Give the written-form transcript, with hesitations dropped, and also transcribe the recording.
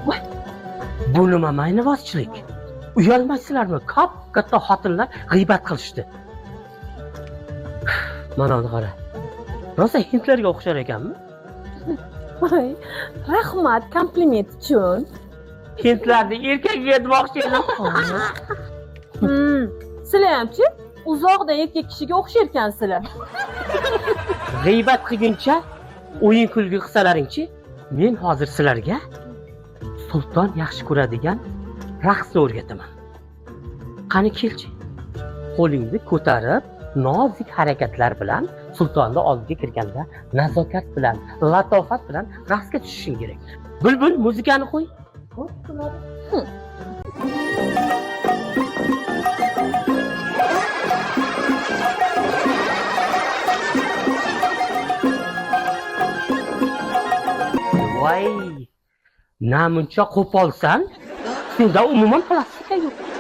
Voy, Bu nima maynavozchilik? Uyalmaysizlarmi? Katta xotinlar g'iybat qilishdi. Mana uni qara. Rosa hindlarga o'xshar ekanmi? voy, rahmat kompliment uchun. Hindlarning erkagiga demoqchi edim. Sizlar-chi uzoqdan erkak kishiga o'xshar ekansizlar. G'iybat qilguncha o'yin kulgi qilsalaringchi, men hozir sizlarga sulton yaxshi ko'radigan raqsni o'rgataman. Qani kelchi. Qo'lingni ko'tarib, nozik harakatlar bilan sultonni oldiga kirganda nazokat bilan, latofat bilan raqsga tushishing kerak. Bulbul, muzikani qo'y. Voy, namuncha qo'polsan? Senda umuman plastika yo'q.